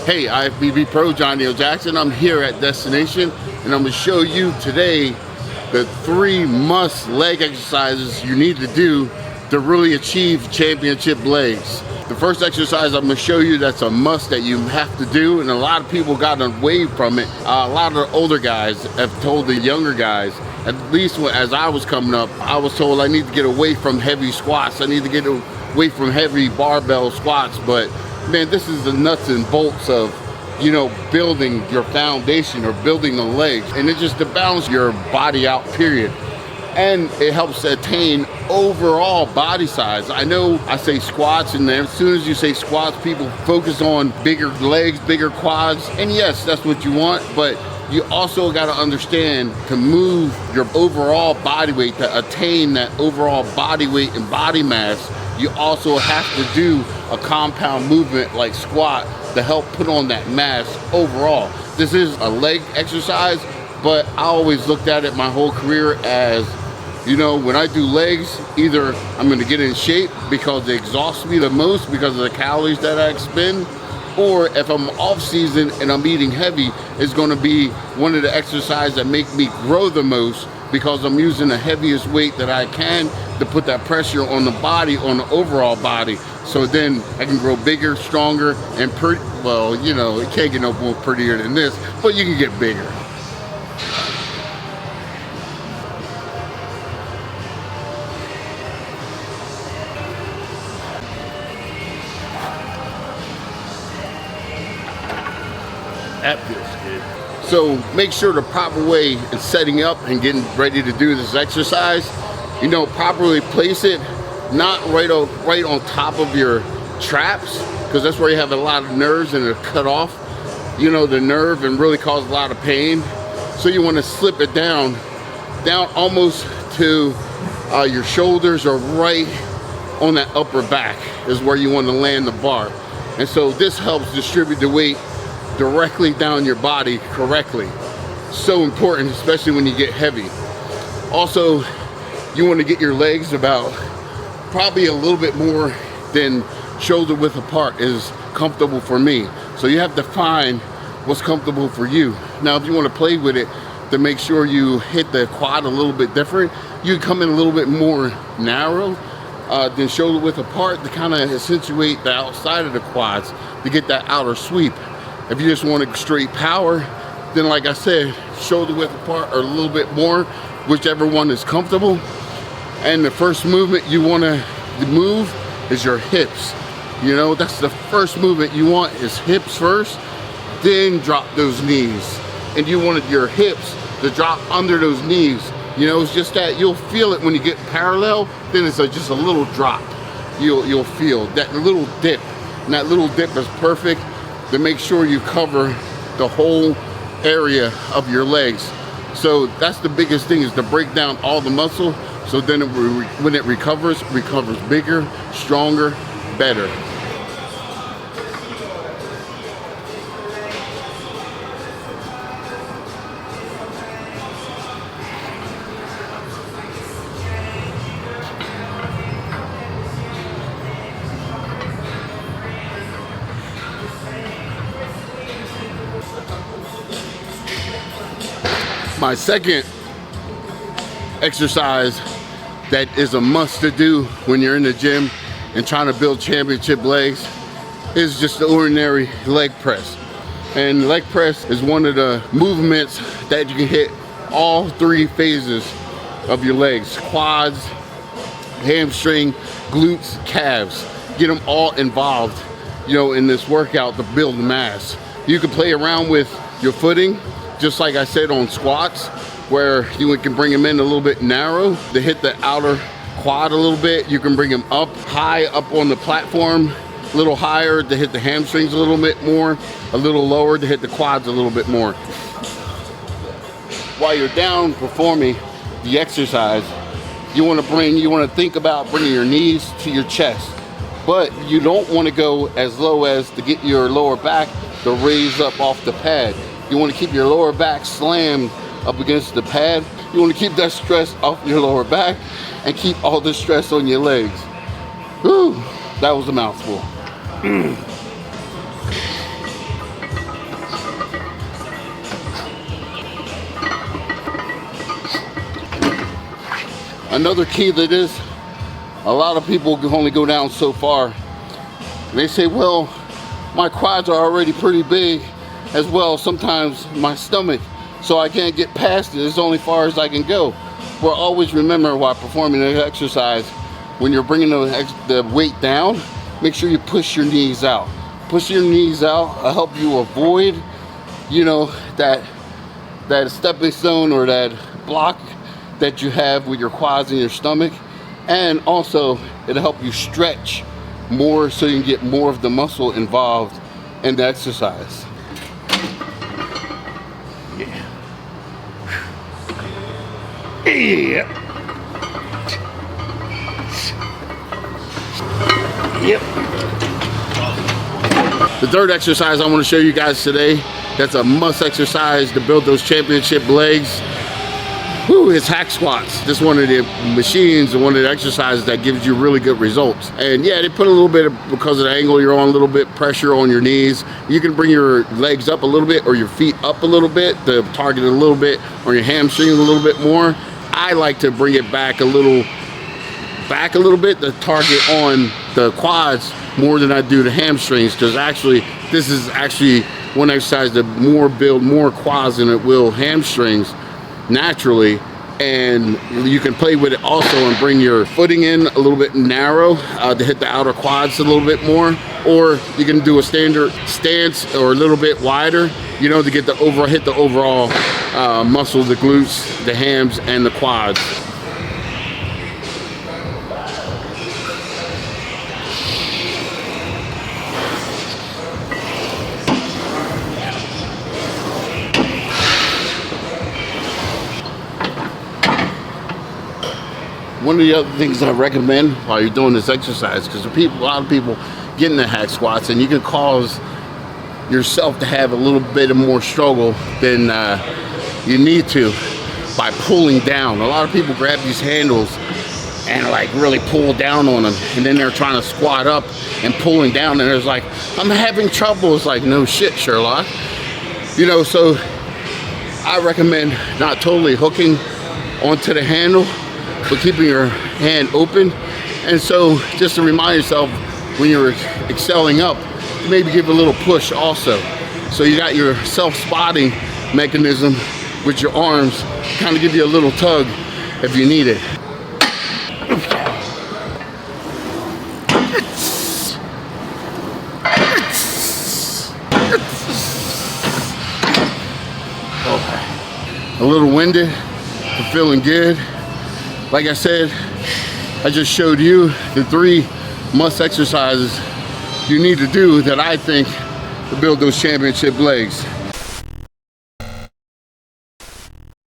Hey, IFBB Pro Johnnie O Jackson. I'm here at Destination, and I'm going to show you today the 3 must leg exercises you need to do to really achieve championship legs. The first exercise I'm going to show you that's a must that you have to do, and a lot of people got away from it. A lot of the older guys have told the younger guys, at least as I was coming up, I was told I need to get away from heavy squats. I need to get away from heavy barbell squats, but man, this is the nuts and bolts of, you know, building your foundation or building the legs, and it's just to balance your body out, period. And it helps attain overall body size. I know I say squats, and then as soon as you say squats, people focus on bigger legs, bigger quads, and yes, that's what you want, but you also got to understand to move your overall body weight, to attain that overall body weight and body mass. You also have to do a compound movement like squat to help put on that mass overall. This is a leg exercise, but I always looked at it my whole career as, you know, when I do legs, either I'm going to get in shape because it exhausts me the most because of the calories that I expend, or if I'm off season and I'm eating heavy, it's going to be one of the exercises that make me grow the most because I'm using the heaviest weight that I can to put that pressure on the body, on the overall body. So then I can grow bigger, stronger, and pretty, well, you know, it can't get no more prettier than this, but you can get bigger. That feels good. So make sure the proper way is setting up and getting ready to do this exercise. You know, properly place it, not right on top of your traps, because that's where you have a lot of nerves and it'll cut off, you know, the nerve and really cause a lot of pain. So you want to slip it down almost to your shoulders, or right on that upper back is where you want to land the bar. And so this helps distribute the weight directly down your body correctly. So important, especially when you get heavy. Also, you want to get your legs about probably a little bit more than shoulder width apart is comfortable for me. So you have to find what's comfortable for you. Now, if you want to play with it to make sure you hit the quad a little bit different, you come in a little bit more narrow than shoulder width apart to kind of accentuate the outside of the quads to get that outer sweep. If you just want a straight power, then like I said, shoulder width apart or a little bit more, whichever one is comfortable. And the first movement you want to move is your hips. You know, that's the first movement you want, is hips first, then drop those knees. And you wanted your hips to drop under those knees. You know, it's just that you'll feel it when you get parallel, then it's just a little drop. You'll feel that little dip, and that little dip is perfect to make sure you cover the whole area of your legs. So that's the biggest thing, is to break down all the muscle, so then when it recovers bigger, stronger, better. My second exercise that is a must to do when you're in the gym and trying to build championship legs is just the ordinary leg press. And leg press is one of the movements that you can hit all 3 phases of your legs: quads, hamstring, glutes, calves. Get them all involved, you know, in this workout to build mass. You can play around with your footing, just like I said on squats, where you can bring them in a little bit narrow to hit the outer quad a little bit. You can bring them up high, up on the platform, a little higher to hit the hamstrings a little bit more, a little lower to hit the quads a little bit more. While you're down performing the exercise, you want to think about bringing your knees to your chest, but you don't want to go as low as to get your lower back to raise up off the pad. You want to keep your lower back slammed up against the pad. You want to keep that stress off your lower back and keep all the stress on your legs. Whew, that was a mouthful. Another key to this, a lot of people only go down so far. They say, well, my quads are already pretty big as well, sometimes my stomach, so I can't get past it. It's only far as I can go. But always remember while performing an exercise, when you're bringing the weight down, make sure you push your knees out. Push your knees out will help you avoid, you know, that stepping stone or that block that you have with your quads and your stomach. And also it'll help you stretch more so you can get more of the muscle involved in the exercise. Yeah. Yep. Yep. The third exercise I want to show you guys today, that's a must exercise to build those championship legs. Whew, it's hack squats. This is one of the machines and one of the exercises that gives you really good results. And yeah, they put a little bit of, because of the angle you're on, a little bit pressure on your knees. You can bring your legs up a little bit or your feet up a little bit to target it a little bit, or your hamstrings a little bit more. I like to bring it back a little bit to target on the quads more than I do the hamstrings, because actually this is actually one exercise to build more quads than it will hamstrings naturally. And you can play with it also and bring your footing in a little bit narrow to hit the outer quads a little bit more, or you can do a standard stance or a little bit wider, you know, to get hit the overall muscle, the glutes, the hams, and the quads. One of the other things I recommend while you're doing this exercise, because a lot of people get into hack squats and you can cause yourself to have a little bit of more struggle than you need to by pulling down. A lot of people grab these handles and like really pull down on them, and then they're trying to squat up and pulling down, and it's like, I'm having trouble. It's like, no shit, Sherlock. You know, so I recommend not totally hooking onto the handle, but keeping your hand open. And so just to remind yourself when you're excelling up, maybe give a little push also. So you got your self-spotting mechanism with your arms, kind of give you a little tug if you need it. A little winded, but feeling good. Like I said, I just showed you the 3 must exercises you need to do that I think to build those championship legs.